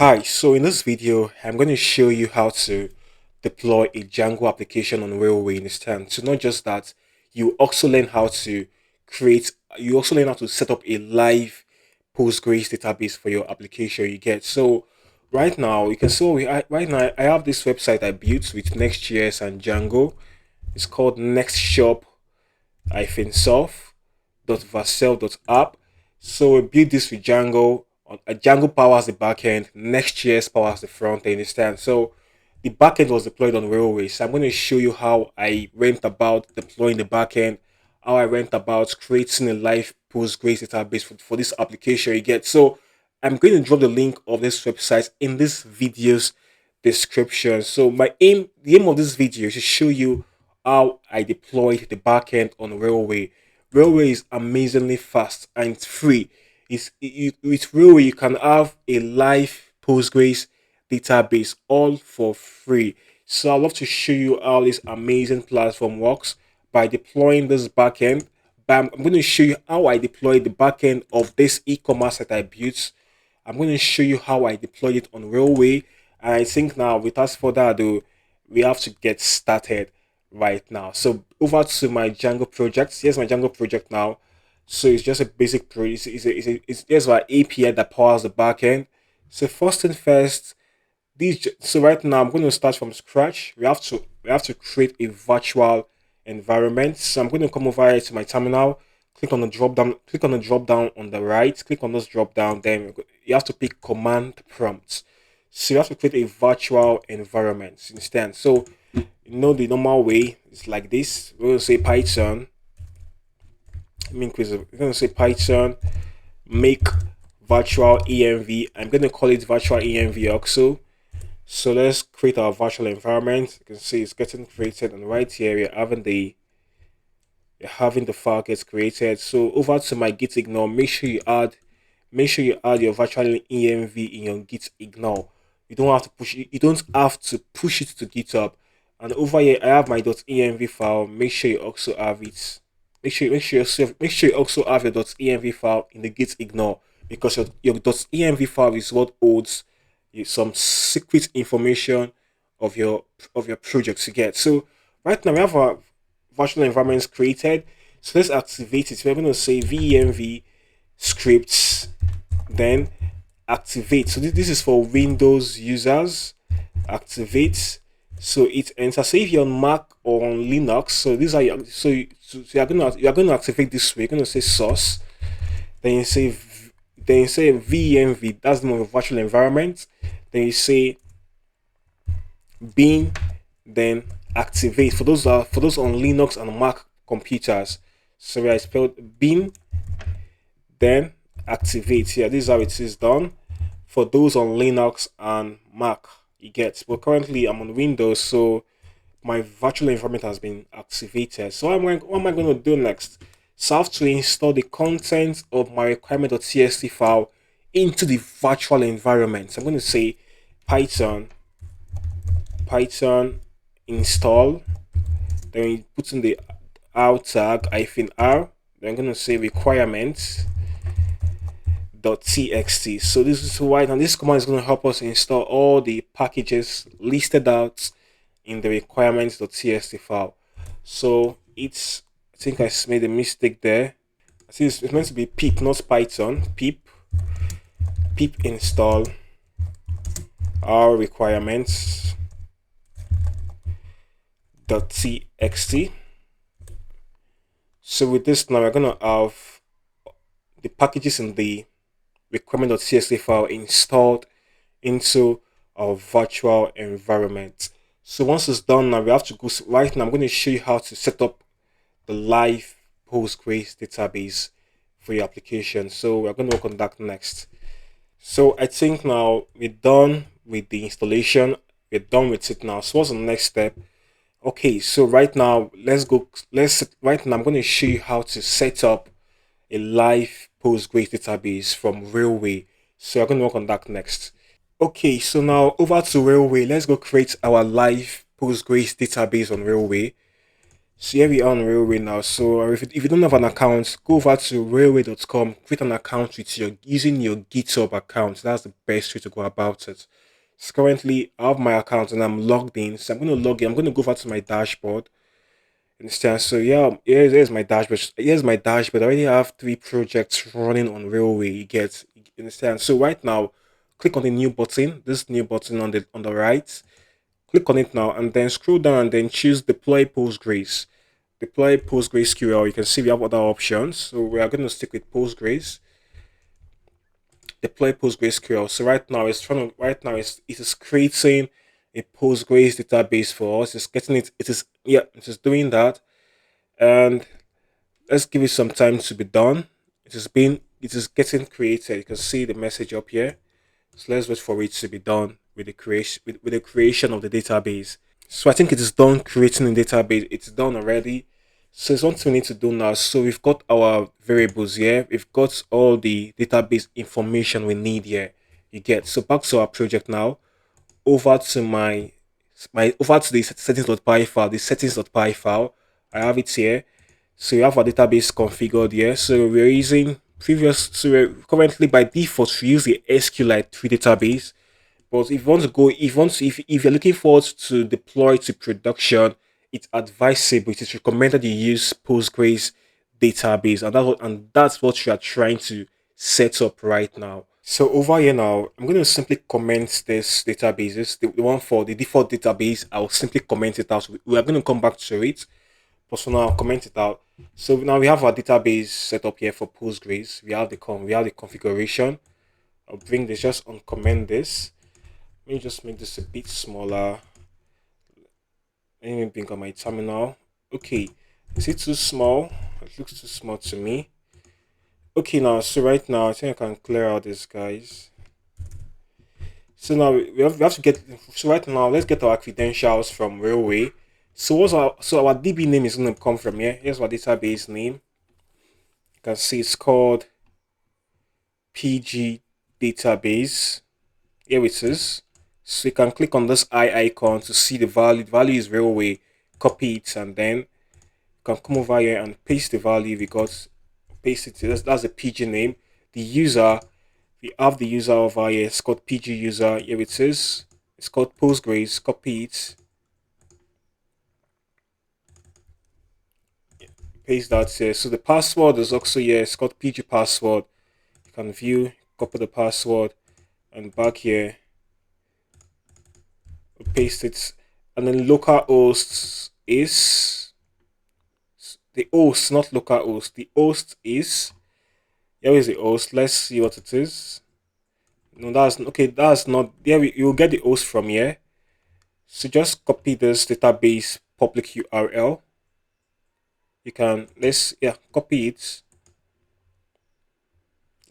Hi, so in this video, I'm going to show you how to deploy a Django application on Railway instance. So not just that, you also learn how to you also learn how to set up a live Postgres database for your application you get. So right now, you can see right now I have this website I built with Next.js and Django. It's called nextshop-self.vercel.app. So we build this with Django. Django powers the backend, Next.js powers the front end instead. So the backend was deployed on Railway. So I'm going to show you how I went about deploying the backend, how I went about creating a live Postgres database for this application you get. So I'm going to drop the link of this website in this video's description. So the aim of this video is to show you how I deployed the backend on Railway. Railway is amazingly fast and free. With Railway, you can have a live Postgres database all for free. So I'd love to show you how this amazing platform works by deploying this backend. But I'm going to show you how I deployed the backend of this e-commerce that I built. I'm going to show you how I deployed it on Railway. And I think now, without further ado, we have to get started right now. So over to my Django project. Here's my Django project now. So it's just a basic it's there's my API that powers the backend. So first thing first, so right now I'm going to start from scratch. We have to create a virtual environment. So I'm going to come over here to my terminal, click on the drop down on the right, click on this drop down, then you have to pick command prompt. So you have to create a virtual environment instead. So the normal way is like this. We're going to say Python. We're going to say Python make virtual env. I'm going to call it virtual env also. So let's create our virtual environment. You can see it's getting created, and right here you're having the file gets created. So over to my git ignore, make sure you add your virtual env in your git ignore. You don't have to push it to GitHub. And over here I have my .env file. Make sure you also have it. Make sure you also have your .env file in the git ignore, because your .env file is what holds some secret information of your project to get. So right now we have our virtual environments created. So let's activate it. We're going to say venv scripts, then activate. So this is for Windows users. Activate. So it enters. Say if you're on Mac or on Linux. So these are your, so you're going to activate this way. You're going to say source. Then you say venv. That's the name of your virtual environment. Then you say bin, then activate. For those on Linux and Mac computers. So I spelled bin, then activate. Yeah, this is how it is done for those on Linux and Mac. You get. But currently I'm on Windows, so my virtual environment has been activated. So what am I going to do next? So I have to install the content of my requirement.txt file into the virtual environment. So I'm going to say Python install. Then we put in the out tag -r. Then I'm going to say requirements .txt. So this is why, and this command is going to help us install all the packages listed out in the requirements.txt file. So I think I made a mistake there. I think it's meant to be pip, not Python. Pip install our requirements.txt. So with this now, we're gonna have the packages in the requirement.txt file installed into our virtual environment. So once it's done now, we have to go. Right now I'm going to show you how to set up the live Postgres database for your application. So we're going to work on that next. So I think now we're done with the installation. We're done with it now. So what's the next step? Okay, so right now right now I'm going to show you how to set up a live Postgres database from Railway. So I'm going to work on that next. Okay, so now over to Railway. Let's go create our live Postgres database on Railway. So here we are on Railway now. So if you don't have an account, go over to railway.com, create an account with your using your GitHub account. That's the best way to go about it. So currently I have my account and I'm logged in. So I'm going to log in. I'm going to go over to my dashboard. Understand? So yeah, here's my dashboard. Here's my dashboard. I already have three projects running on Railway. You understand? So right now, click on the new button. This new button on the right. Click on it now and then scroll down and then choose deploy Postgres. Deploy PostgreSQL. You can see we have other options. So we are going to stick with Postgres. Deploy PostgreSQL. So right now it is creating a Postgres database for us. It's getting it. It is doing that. And let's give it some time to be done. It is getting created. You can see the message up here. So let's wait for it to be done with the creation of the database. So I think it is done creating a database. It's done already. So it's what we need to do now. So we've got our variables here. We've got all the database information we need here. You get so back to our project now. Over to my over to the settings.py file. The settings.py file. I have it here. So we have our database configured here. So we're using so we're currently by default we use the SQLite 3 database. But if you want to go, if you're looking forward to deploy to production, it's advisable. It is recommended you use Postgres database, and that's what you are trying to set up right now. So over here now, I'm going to simply comment this databases, the one for the default database. I'll simply comment it out. We are going to come back to it, but for now, I'll comment it out. So now we have our database set up here for Postgres. We have the configuration. I'll bring this just uncomment this. Let me just make this a bit smaller. Let me bring on my terminal. Okay, is it too small? It looks too small to me. Okay, now, so right now, I think I can clear out this, guys. So now we have to get, so right now, let's get our credentials from Railway. So our DB name is going to come from here. Here's our database name. You can see it's called PG database. Here it is. So you can click on this eye icon to see the value. The value is Railway. Copy it and then you can come over here and paste the value we got. Paste it. That's the PG name. The user, we have the user over here. It's called PG user. Here it is. It's called Postgres. Copy it. Paste that here. So the password is also here. It's called PG password. You can view, copy the password, and back here. Paste it, and then localhost is the host, not localhost. The host is here is the host. Let's see what it is. No, that's okay. That's not there. You'll get the host from here. So just copy this database public URL. You can copy it.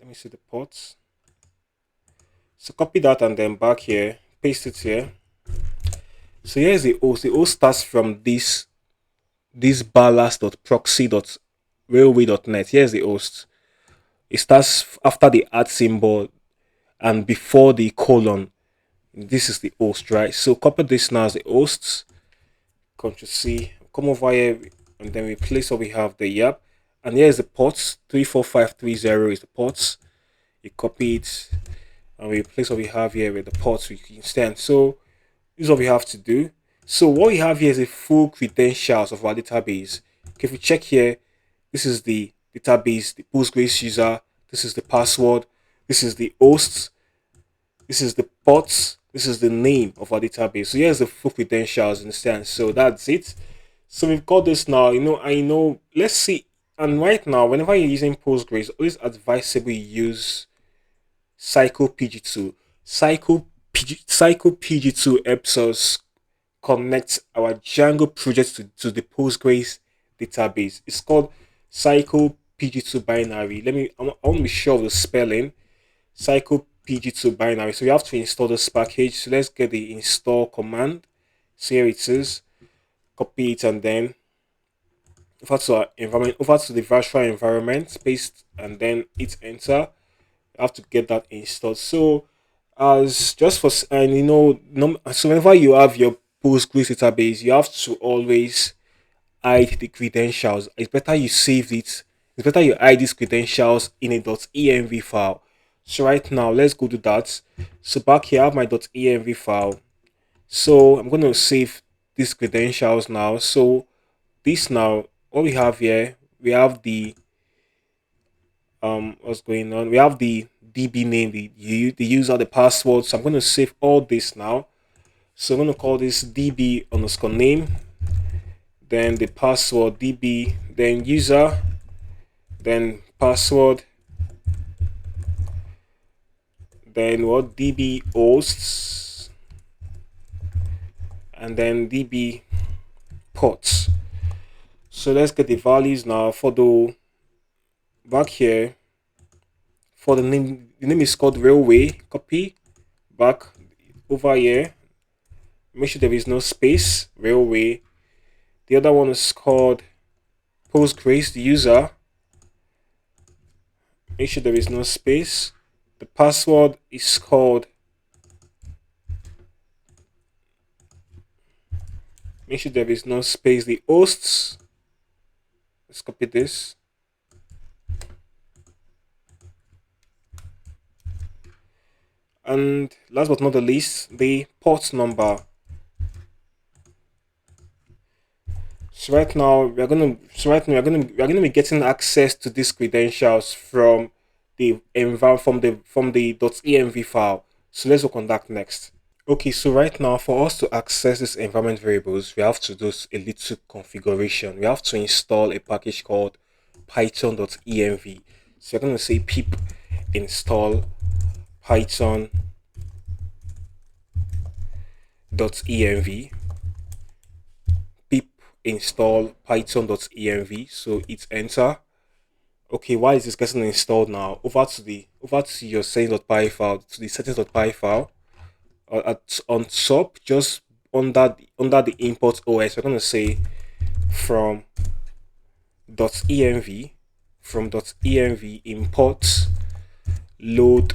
Let me see the ports. So copy that and then back here, paste it here. So here's the host. The host starts from this ballast.proxy.railway.net. Here's the host. It starts after the @ symbol and before the colon. This is the host, right? So copy this now as the host. Control C. Come over here and then replace what we have there. Yep. And here's the ports. 34530 is the ports. You copy it and we replace what we have here with the ports we can stand. So this is what we have to do. So what we have here is a full credentials of our database. Okay, if we check here, this is the database, the Postgres user, this is the password, this is the host, this is the ports, this is the name of our database. So here's the full credentials, understand? So that's it. So we've got this now, I know, let's see. And right now, whenever you're using Postgres, always advisable you use Cycle PG2. Cycle PG2 helps us connect our Django project to the Postgres database. It's called Cycle PG2 binary. I want to be sure of the spelling. Cycle PG2 binary. So you have to install this package. So let's get the install command. So here it is. Copy it and then over to our environment, over to the virtual environment, paste and then hit enter. You have to get that installed. So as just for and so whenever you have your Postgres database, you have to always hide the credentials. It's better you save it. It's better you hide these credentials in a .env file. So right now, let's go to that. So back here, I have my .env file. So I'm going to save these credentials now. So this now, what we have here, we have the what's going on. We have the DB name, the user, the password. So I'm going to save all this now. So I'm going to call this DB underscore name, then the password DB, then user, then password, then what DB hosts, and then DB ports. So let's get the values now for the back here. For the name is called railway. Copy back over here. Make sure there is no space. Railway. The other one is called Postgres. The user. Make sure there is no space. The password is called. Make sure there is no space. The hosts. Let's copy this. And last but not the least, the port number. So we're gonna be getting access to these credentials from the .env file. So let's work on that next. Okay, so right now for us to access these environment variables, we have to do a little configuration. We have to install a package called python.env. So you're gonna say pip install python.env, pip install python.env. So it's enter. Okay, why is this getting installed now? Over to your settings.py file, to the settings.py file. On top, just under the import OS, we're gonna say from .env import load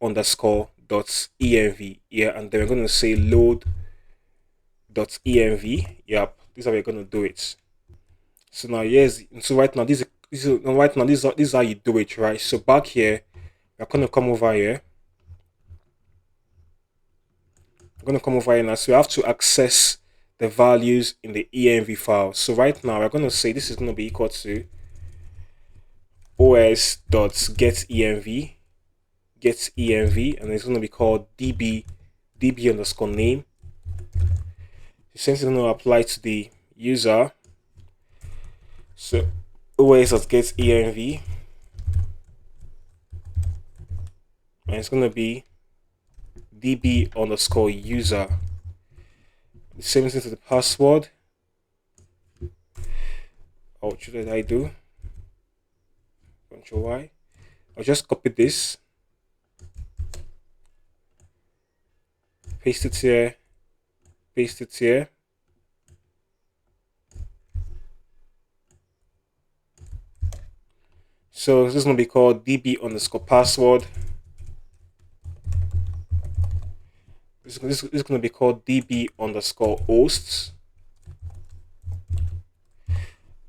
underscore .env. Yeah, and then we're gonna say load .env. Yep, this is how we're gonna do it. So now yes, so right now this is how you do it, right? So back here, we're gonna come over here. I'm gonna come over here now. So we have to access the values in the env file. So right now we're gonna say this is gonna be equal to os.getEnv, and it's gonna be called db underscore name. The same thing gonna apply to the user. So os.getEnv, and it's gonna be db underscore user. The same thing to the password. Oh, what should I do? Control Y. I'll just copy this, paste it here, paste it here. So this is gonna be called db underscore password. This is going to be called db underscore hosts,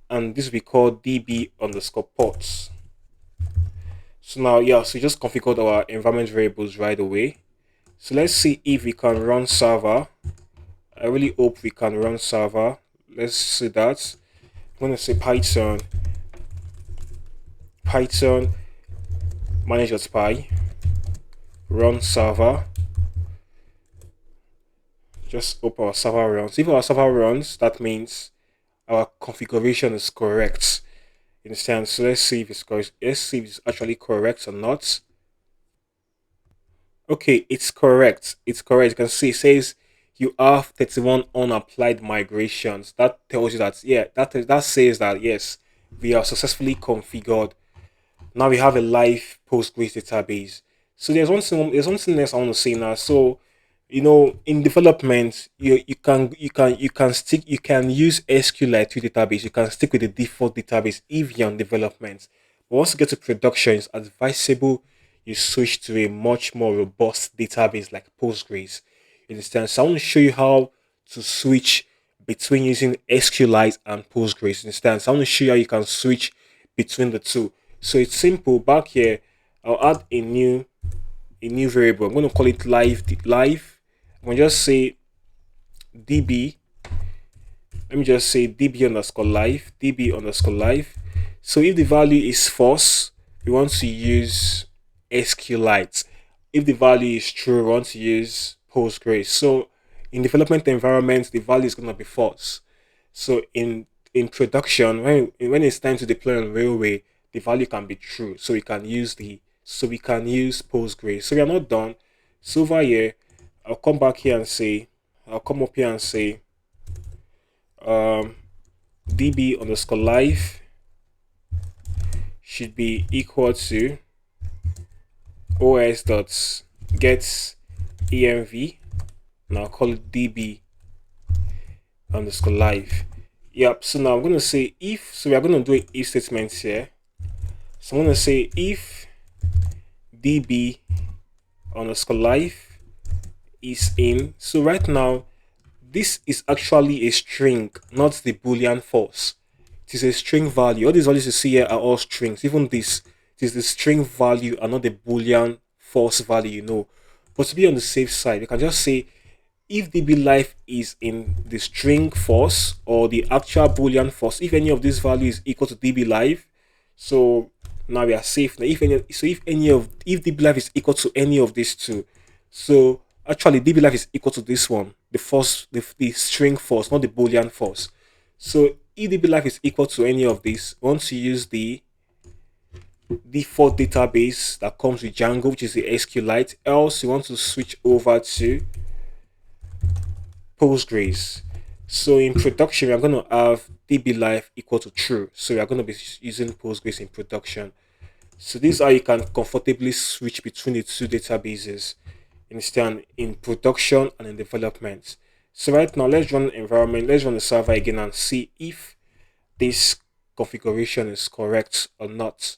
and this will be called db underscore ports. So now, yeah, so we just configured our environment variables right away. So let's see if we can run server. I really hope we can run server. Let's see that. I'm going to say python manage.py run server. Just hope our server runs. If our server runs, that means our configuration is correct. You understand? So let's see if it's correct. Let's see if it's actually correct or not. Okay, it's correct. It's correct. You can see it says you have 31 unapplied migrations. That tells you that, yeah, that says that yes, we are successfully configured. Now we have a live Postgres database. So there's one thing else I want to say now. So in development, you can use SQLite to database. You can stick with the default database if you're on development. But once you get to production, it's advisable you switch to a much more robust database like Postgres. You understand? So I want to show you how to switch between using SQLite and Postgres instance. I want to show you how you can switch between the two. So it's simple. Back here, I'll add a new variable. I'm going to call it live. I'm going to just say db. Let me just say db underscore live, db underscore live. So if the value is false, we want to use SQLite. If the value is true, we want to use Postgres. So in development environment, the value is going to be false. So in production, when it's time to deploy on railway, the value can be true. So we can use Postgres. So we are not done. So over here, I'll come back here and say, I'll come up here and say db underscore live should be equal to os dot get env. Now I'll call it db underscore live. Yep. So now I'm going to say if. So we are going to do an if statement here. So I'm going to say if db underscore live is in. So right now, this is actually a string, not the boolean false. It is a string value. All these values you see here are all strings. Even this, it is the string value and not the boolean false value. But to be on the safe side, you can just say if db_live is in the string false or the actual boolean false, if any of these values is equal to db_live, so now we are safe. Now if db_live is equal to any of these two, so actually db_live is equal to this one, the string false, not the boolean false. So if db_live is equal to any of these, we want to use the default database that comes with Django, which is the SQLite. Else you want to switch over to Postgres. So in production, we are going to have db_live equal to true. So we are going to be using Postgres in production. So this is how you can comfortably switch between the two databases in production and in development. So right now, let's run environment, let's run the server again and see if this configuration is correct or not.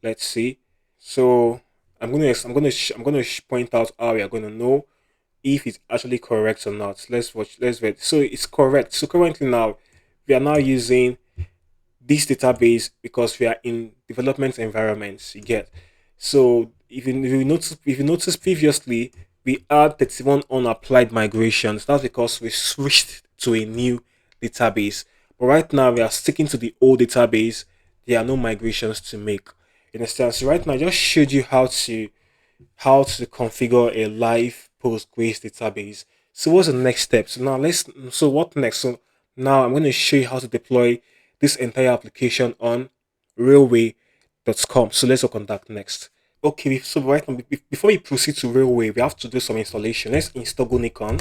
Let's see. So I'm going to point out how we are going to know if it's actually correct or not. Let's wait. So it's correct. So currently now we are now using this database because we are in development environments. You get. So if you notice previously we had 31 unapplied migrations. That's because we switched to a new database. But right now we are sticking to the old database. There are no migrations to make. You understand? So right now I just showed you how to configure a live Postgres database. So what's the next step? So what next? So now I'm going to show you how to deploy this entire application on railway.com. So let's work on that next. Okay, so right now, before we proceed to railway, we have to do some installation. Let's install Gonicon.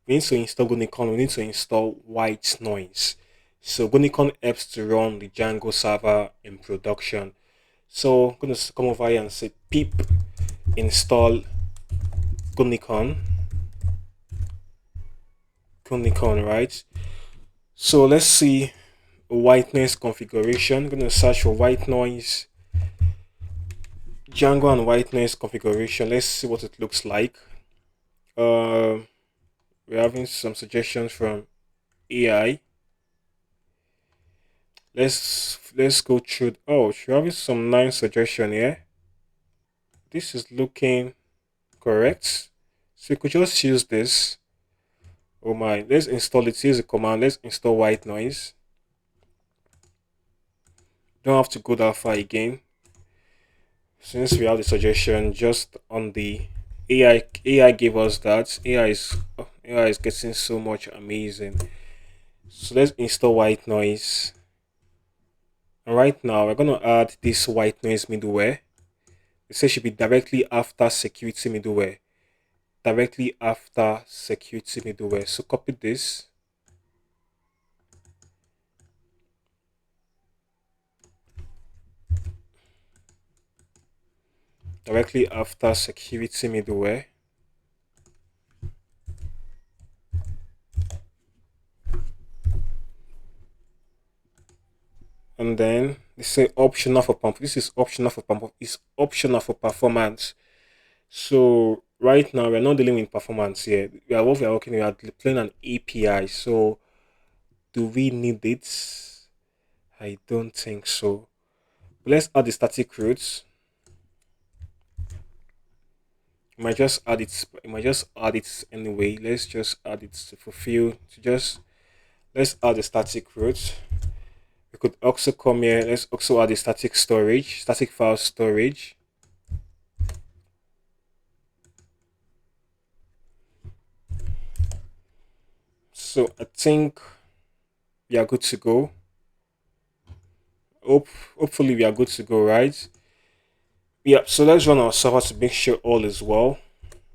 We need to install Gonicon. We need to install white noise. So Gonicon helps to run the Django server in production. So I'm going to come over here and say pip install Gonicon, right? So let's see white noise configuration. I'm going to search for white noise, Django and white noise configuration. Let's see what it looks like. We're having some suggestions from AI. Let's go through. Oh, we're having some nice suggestion here. This is looking correct. So you could just use this. Oh my, let's install it. Use the command. Let's install white noise. Don't have to go that far again. Since we have the suggestion just on the AI gave us that. AI is getting so much amazing. So let's install white noise. And right now we're gonna add this white noise middleware. It says should be directly after security middleware. Directly after security middleware. So copy this. Directly after security middleware. And then they say optional for pump. This is optional for pump. It's optional for performance. So right now we're not dealing with performance here. What we are working, we are playing an API. So Do we need it? I don't think so. Let's add the static routes. You might just add it. You might just add it anyway. Let's just add it to fulfill. To just let's add the static routes. We could also come here. Let's also add the static storage, static file storage. So I think we are good to go. Hope, hopefully we are good to go, right? Yeah, so let's run our server to make sure all is well.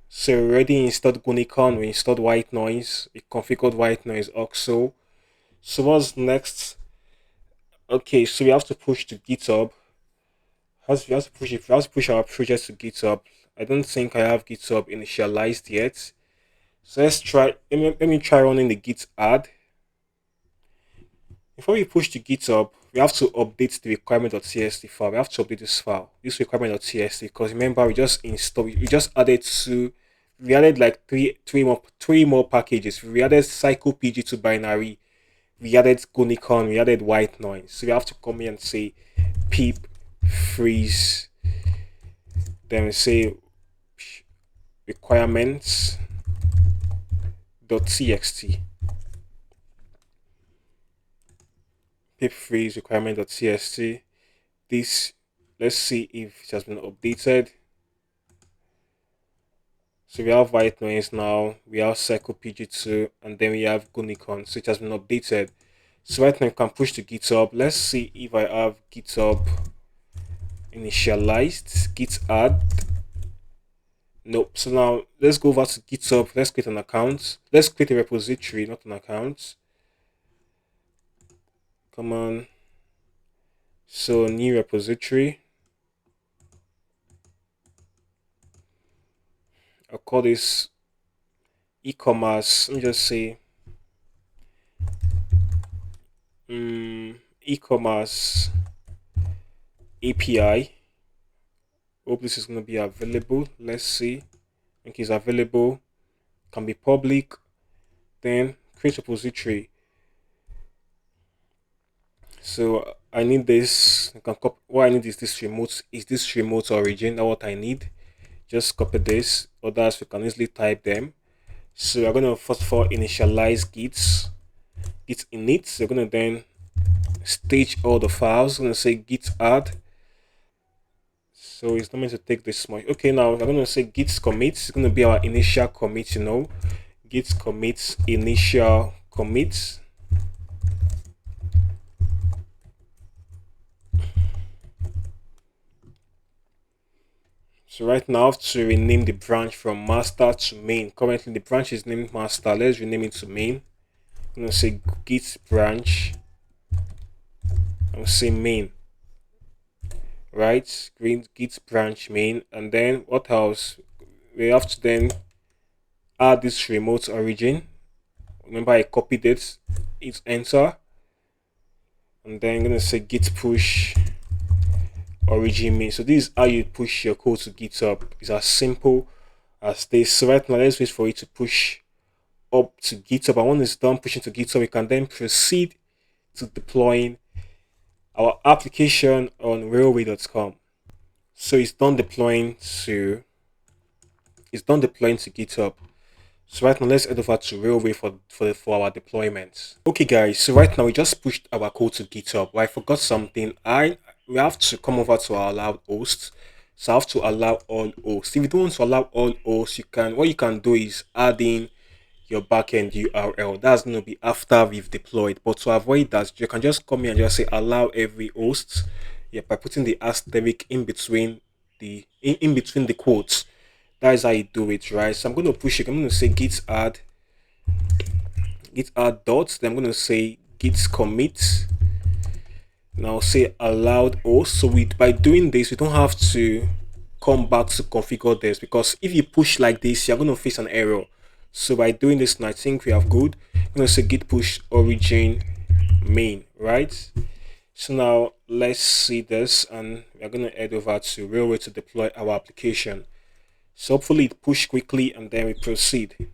So we already installed Gunicon, we installed white noise, we configured white noise also. So what's next? Okay, so we have to push to GitHub. We have to push it, we have to push our project to GitHub. I don't think I have GitHub initialized yet. So let's try let me try running the git add. Before we push to GitHub, we have to update the requirement.txt file. We have to update this file, this requirement.txt, because remember we just installed, we just added we added like three more packages. We added cycle pg2 binary, we added Gunicon, we added white noise. So we have to come here and say pip freeze, then we say requirements.txt. Pip freeze requirement.txt. This, let's see if it has been updated. So we have white noise now, we have cycle pg2, and then we have Gunicon. So it has been updated. So right now you can push to GitHub. Let's see if I have GitHub initialized, git add. Nope. So now let's go over to GitHub. Let's create an account. Let's create a repository, not an account. Come on. So new repository. I'll call this e-commerce. Let me just say e-commerce API. Hope this is going to be available. Let's see. Think it's available. Can be public. Then create repository. So I need this. I can copy. What I need is this remote. Is this remote origin? That's what I need. Just copy this. Others we can easily type them. So we're gonna first of all initialize git init. So we're gonna then stage all the files. I'm gonna say git add. So it's not meant to take this much. Okay, now we're gonna say git commit. It's gonna be our initial commit. Git commit initial commit. So right now I have to rename the branch from master to main. Currently the branch is named master. Let's rename it to main. I'm gonna say git branch. I'm gonna say main. Right? Green git branch main. And then what else? We have to then add this remote origin. Remember I copied it. Hit enter. And then I'm gonna say git push origin main. So this is how you push your code to GitHub. It's as simple as this. So right now let's wait for it to push up to GitHub. And when it's done pushing to GitHub, we can then proceed to deploying our application on railway.com. So it's done deploying to GitHub. So right now let's head over to Railway for our deployments. Okay guys, so right now we just pushed our code to GitHub. But I forgot something. We have to come over to our allowed hosts. So I have to allow all hosts. If you don't want to allow all hosts, what you can do is add in your backend URL. That's going to be after we've deployed. But to avoid that, you can just come here and just say allow every host. Yeah, by putting the asterisk in between the quotes. That is how you do it, right? So I'm going to push it. I'm going to say git add dots. Then I'm going to say git commit. Now say allowed host. So by doing this, we don't have to come back to configure this, because if you push like this, you're going to face an error. So by doing this, I think we have good. I'm going to say git push origin main, right? So now let's see this, and we're going to head over to Railway to deploy our application. So hopefully it push quickly and then we proceed.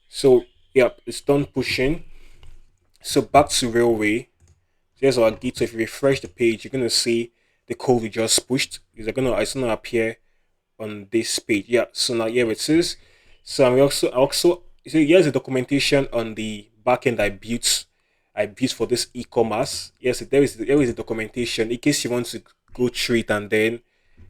So yeah, it's done pushing. So back to Railway. Here's our Git. So if you refresh the page, you're gonna see the code we just pushed. It's gonna appear on this page. Yeah. So now here it is. So I also so here's the documentation on the backend I built for this e-commerce. Yes, there is a documentation in case you want to go through it and then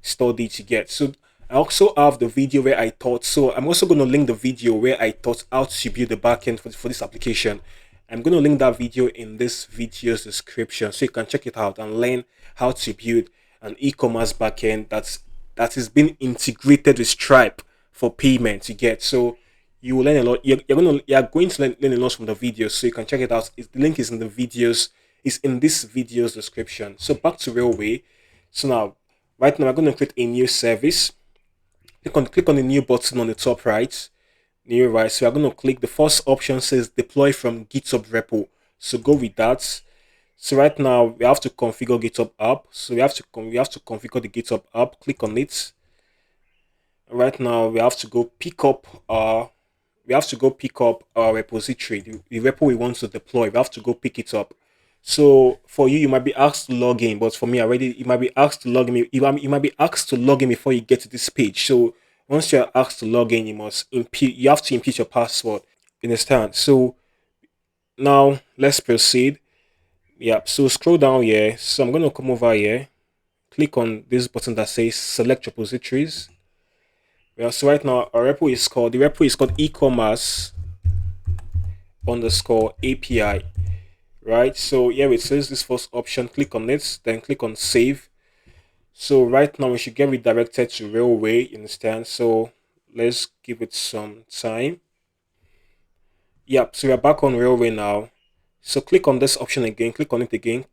study to get. So I also have the video where I taught. So I'm also going to link the video where I taught how to build the backend for this application. I'm going to link that video in this video's description so you can check it out and learn how to build an e-commerce backend that is being integrated with Stripe for payment to get. So you will learn a lot. You're going to learn a lot from the video, so you can check it out. The link is in the videos. Is in this video's description. So back to Railway. So now, right now, we're going to create a new service. Click on the new button on the top right. New right. So we're going to click. The first option says deploy from GitHub repo. So go with that. So right now we have to configure GitHub app. So we have to configure the GitHub app. Click on it. Right now we have to go pick up our repository, the repo we want to deploy. We have to go pick it up. So for you, you might be asked to log in, but for me already, you might be asked to log in. You might be asked to log in before you get to this page. So once you're asked to log in, you have to input your password. You understand? So now let's proceed. Yeah. So scroll down here. So I'm gonna come over here. Click on this button that says select repositories. Yeah, so right now the repo is called e-commerce underscore API, right? So here it says this first option, click on it, then click on save. So right now we should get redirected to Railway, you understand? So let's give it some time. Yep, so we're back on Railway now. So click on this option again, click on it again,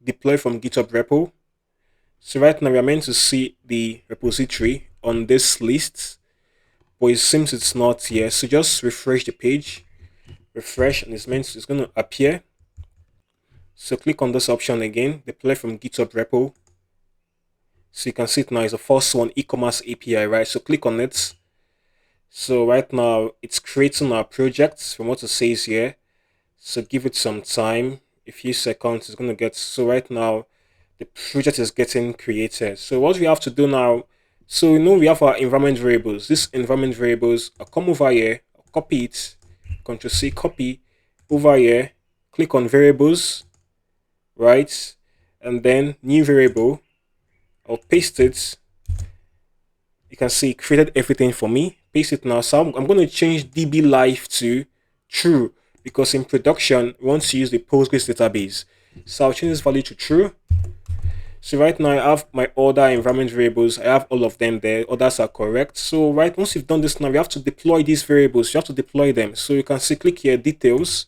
deploy from GitHub repo. So right now we are meant to see the repository on this list, but it seems it's not here. So just refresh the page, refresh, and it's going to appear. So click on this option again, deploy from GitHub repo. So you can see it now is the first one, e-commerce API, right? So click on it. So right now it's creating our project from what it says here. So give it some time, a few seconds. It's going to get. So right now the project is getting created. So what we have to do now, so we have our environment variables. This environment variables, I'll come over here, I'll copy it, Control C, copy over here, click on variables, right? And then new variable, I'll paste it. You can see it created everything for me. Paste it now. So I'm going to change DB live to true because in production, we want to use the Postgres database. So I'll change this value to true. So right now I have my other environment variables. I have all of them there. Others are correct. So once you've done this now, we have to deploy these variables. You have to deploy them. So you can see, click here, details.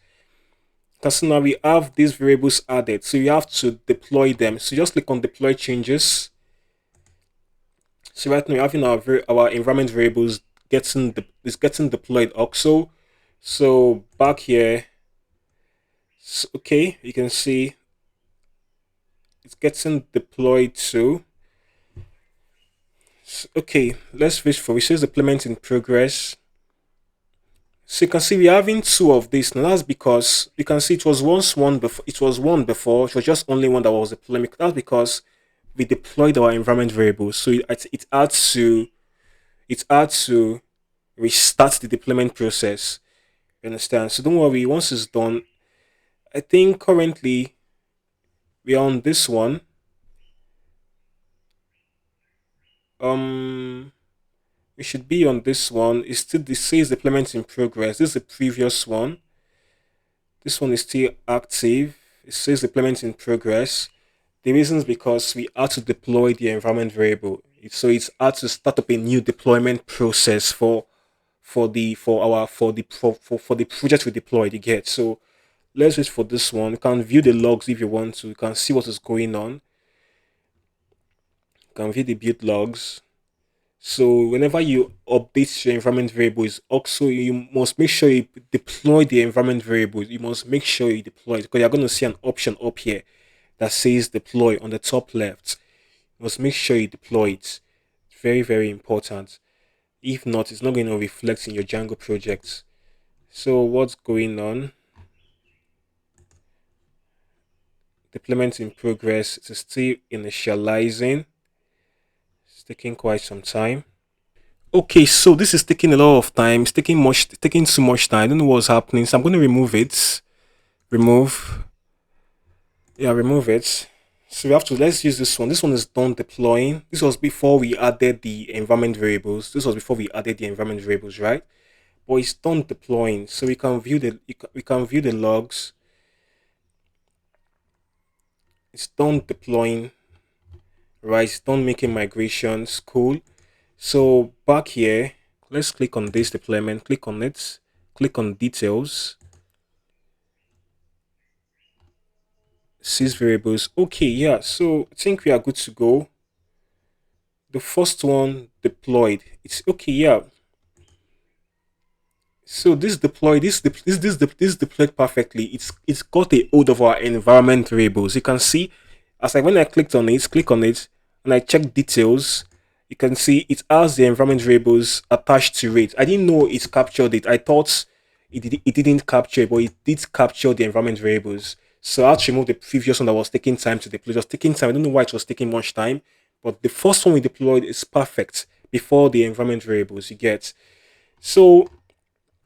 You can see now we have these variables added. So you have to deploy them. So just click on deploy changes. So right now we're having our environment variables getting deployed also. So back here, okay, you can see it's getting deployed too. Okay, let's wait for it says deployment in progress. So you can see we're having two of this. Now that's because you can see it was once one before. It was one before. It was just only one that was deployed. That's because we deployed our environment variables. So it had to restart the deployment process. You understand? So don't worry. Once it's done, I think currently we're on this one. Um, we should be on this one. It says deployment in progress. This is the previous one. This one is still active. It says deployment in progress. The reason is because we had to deploy the environment variable. So it's had to start up a new deployment process for the project we deployed. You get. So let's wait for this one. You can view the logs if you want to. You can see what is going on. You can view the build logs. So whenever you update your environment variables, also you must make sure you deploy the environment variables. You must make sure you deploy it because you're going to see an option up here that says deploy on the top left. You must make sure you deploy it. It's very, very important. If not, it's not going to reflect in your Django project. So what's going on? Deployment in progress. It's still initializing. It's taking quite some time. Okay, so this is taking a lot of time. It's taking too much time. I don't know what's happening. So I'm going to remove it. Remove. Yeah, remove it. So we have to, let's use this one. This one is done deploying. This was before we added the environment variables. This was before we added the environment variables, right? But it's done deploying. So we can view we can view the logs. It's done deploying, right? It's done making migrations. Cool. So back here, let's click on this deployment. Click on it. Click on details. Sys variables. Okay, yeah. So I think we are good to go. The first one deployed. It's okay, yeah. So this deployed this deployed perfectly. It's got a hold of our environment variables. You can see as I when I click on it, and I check details, you can see it has the environment variables attached to it. I didn't know it captured it. I thought it didn't capture it, but it did capture the environment variables. So I had to remove the previous one that was taking time to deploy. It was taking time. I don't know why it was taking much time, but the first one we deployed is perfect before the environment variables you get. So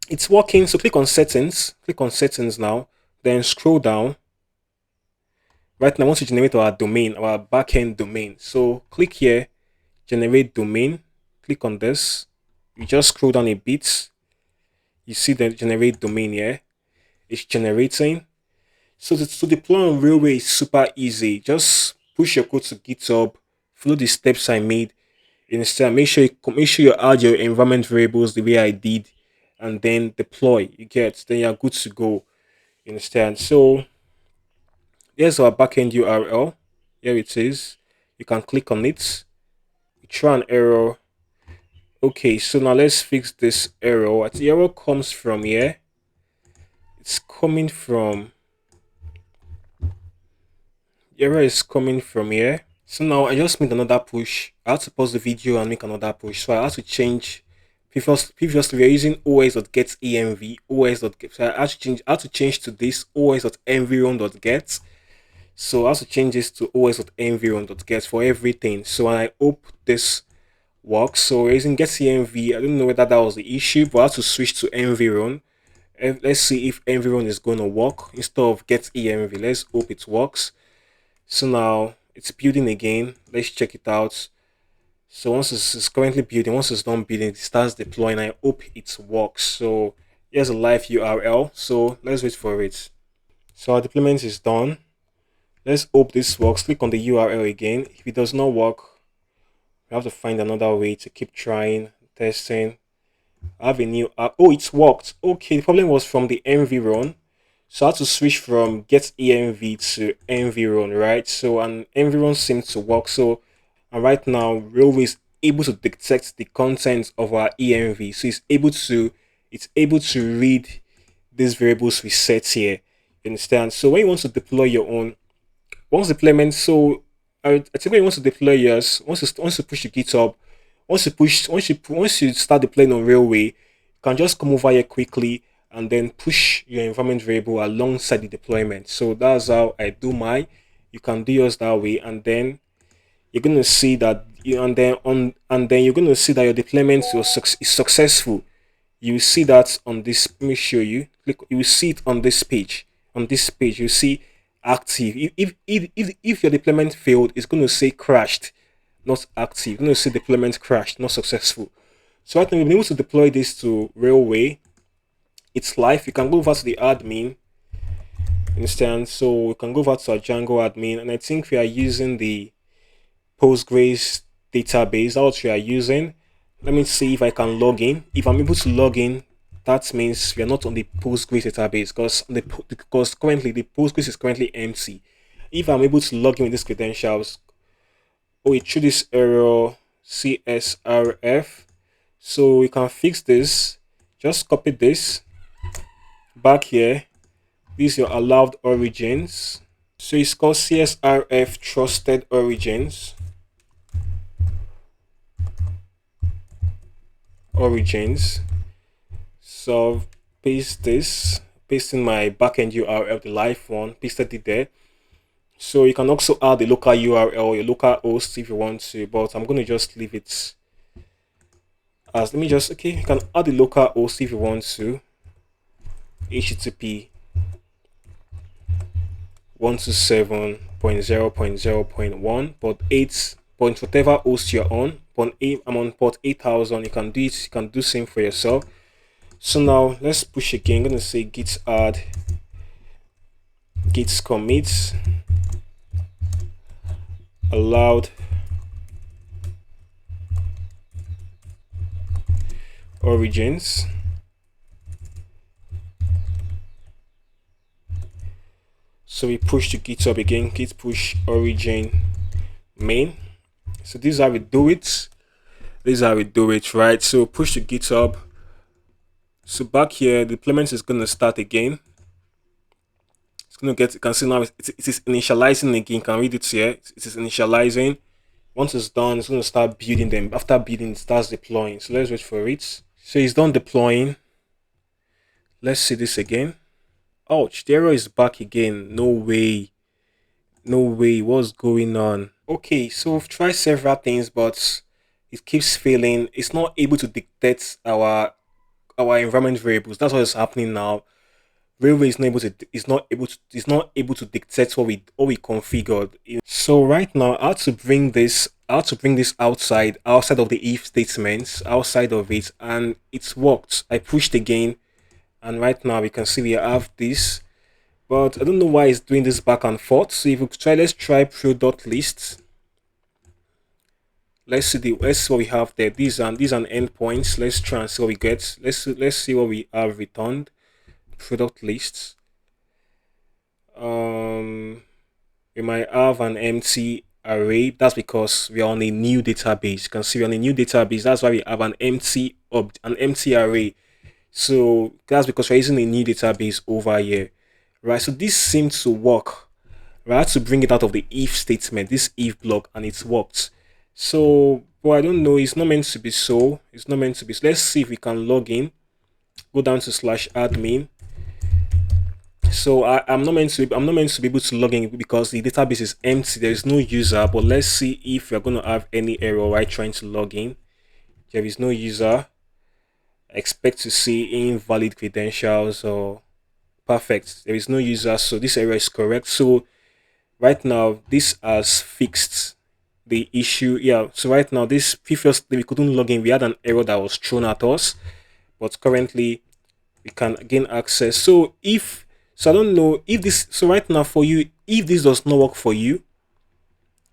it's working. So click on settings. Click on settings now. Then scroll down. Right now, I want to generate our domain, our backend domain. So click here, generate domain. Click on this. You just scroll down a bit. You see the generate domain here. It's generating. So to deploy on Railway is super easy. Just push your code to GitHub. Follow the steps I made. Instead, make sure you add your environment variables the way I did, and then deploy. You get then you're good to go. You understand? So here's our backend URL. Here it is. You can click on it. You try an error. Okay, so now let's fix this error. The error comes from here. It's coming from the error is coming from here. So now I just made another push. I had to pause the video and make another push. So I had to change. Previously we are using os.getEnv, os.get. So I had to change to this os.environ.get. So I have to change this to os.environ.get for everything. So when I hope this works. So we're using getEnv. I don't know whether that was the issue, but I have to switch to environ. Let's see if environ is going to work instead of getEnv. Let's hope it works. So now it's building again. Let's check it out. So once it's currently building, once it's done building, it starts deploying. I hope it works. So here's a live URL. So let's wait for it. So our deployment is done. Let's hope this works. Click on the URL again. If it does not work, we have to find another way to keep trying, testing. I have a new app. Oh, it worked. Okay, the problem was from the environ. So I had to switch from getEnv to environ, right? So and environ seems to work. So and right now Railway is able to detect the content of our env. So it's able to read these variables we set here. You understand? So when you want to deploy your own, once deployment, so I think when you want to deploy yours, once you push the GitHub, once you start deploying on Railway, you can just come over here quickly and then push your environment variable alongside the deployment. So that's how I do mine. You can do yours that way, and then you're going to see that and then you're going to see that your deployment is successful. You see that on this. Let me show you. Click. You will see it on this page. On this page, you see active. If your deployment failed, it's going to say crashed, not active. You're going to see deployment crashed, not successful. So I think we've been able to deploy this to Railway. It's live. You can go over to the admin. Understand? So we can go over to our Django admin, and I think we are using the Postgres database. That's what we are using. Let me see if I can log in. If I'm able to log in, that means we are not on the Postgres database because currently the Postgres is currently empty. If I'm able to log in with these credentials, oh, it threw this error CSRF. So we can fix this. Just copy this back here. These are your allowed origins. So it's called CSRF trusted origins. So paste in my backend URL, the live one, pasted it there. So you can also add a local URL, your local host if you want to, but I'm going to just leave it as, let me just, okay, you can add a local host if you want to, HTTP 127.0.0.1, but 8 point whatever host you're on. I'm on port 8000. You can do it, you can do same for yourself. So now let's push again. I'm going to say git add, git commit, allowed origins. So we push to GitHub again, git push origin main. So this is how we do it. This is how we do it, right? So push to GitHub. So back here, the deployment is going to start again. It's going to get, you can see now it is initializing again. You can read it here. It is initializing. Once it's done, it's going to start building them. After building, it starts deploying. So let's wait for it. So it's done deploying. Let's see this again. Ouch, the error is back again. No way. No way. What's going on? Okay, so we've tried several things, but it keeps failing. It's not able to dictate our environment variables. That's what is happening now. Railway is not able to dictate what we configured. So right now, how to bring this outside of the if statements, outside of it, and it's worked. I pushed again, and right now we can see we have this, but I don't know why it's doing this back and forth. So if we try, let's try pro.list. Let's see what we have there. These are endpoints. Let's try and see what we get. Let's see what we have returned. Product lists. We might have an empty array. That's because we are on a new database. You can see we're on a new database. That's why we have an empty array. So that's because we're using a new database over here, right? So this seems to work. We had to bring it out of the if statement, this if block, and it's worked. So, but I don't know. It's not meant to be so. It's not meant to be. So let's see if we can log in. Go down to /admin. So I'm not meant to be able to log in because the database is empty. There is no user. But let's see if we're going to have any error while trying to log in. There is no user. I expect to see invalid credentials or perfect. There is no user, so this error is correct. So right now this has fixed the issue. Yeah, so right now this previously we couldn't log in. We had an error that was thrown at us, but currently we can gain access. So I don't know if this, so right now for you, if this does not work for you,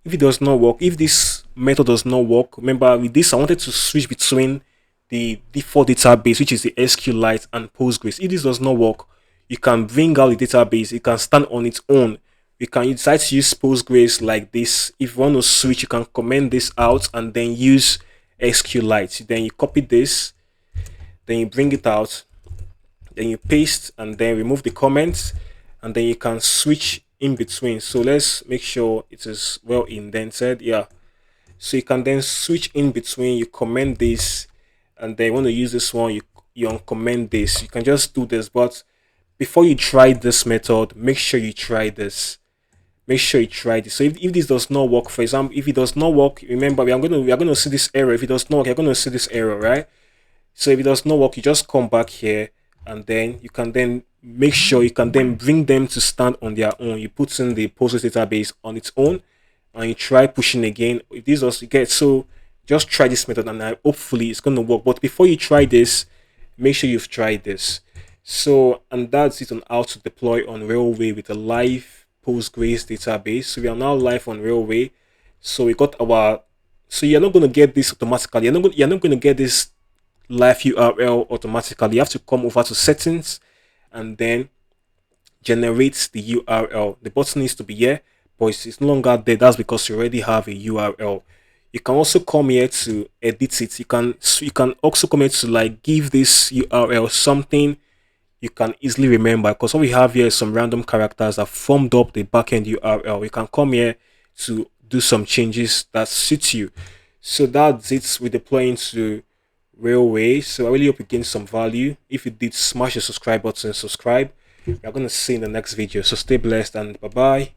if it does not work, if this method does not work, remember with this I wanted to switch between the default database, which is the SQLite, and Postgres. If this does not work, you can bring out the database. It can stand on its own. You decide to use Postgres like this. If you want to switch, you can comment this out and then use SQLite. Then you copy this, then you bring it out, then you paste and then remove the comments, and then you can switch in between. So let's make sure it is well indented. Yeah, so you can then switch in between. You comment this, and then you want to use this one, you uncomment this. You can just do this, but before you try this method, make sure you try this. Make sure you try this. So if this does not work, for example, if it does not work, remember we are going to see this error. If it does not work, you're going to see this error, right? So if it does not work, you just come back here, and then you can then make sure you can then bring them to stand on their own. You put in the Postgres database on its own, and you try pushing again. If this does get, so just try this method, and hopefully it's going to work. But before you try this, make sure you've tried this. So, and that's it on how to deploy on Railway with a live Postgres database. So we are now live on Railway. So we got our, so you're not going to get this automatically. You're not going to get this live URL automatically. You have to come over to settings and then generate the URL. The button needs to be here, but it's no longer there. That's because you already have a URL. You can also come here to edit it. You can also come here to like give this URL something you can easily remember, because what we have here is some random characters that formed up the backend URL. You can come here to do some changes that suit you. So that's it with deploying to Railway. So I really hope you gained some value. If you did, smash the subscribe button, subscribe. We are going to see in the next video. So stay blessed and bye bye.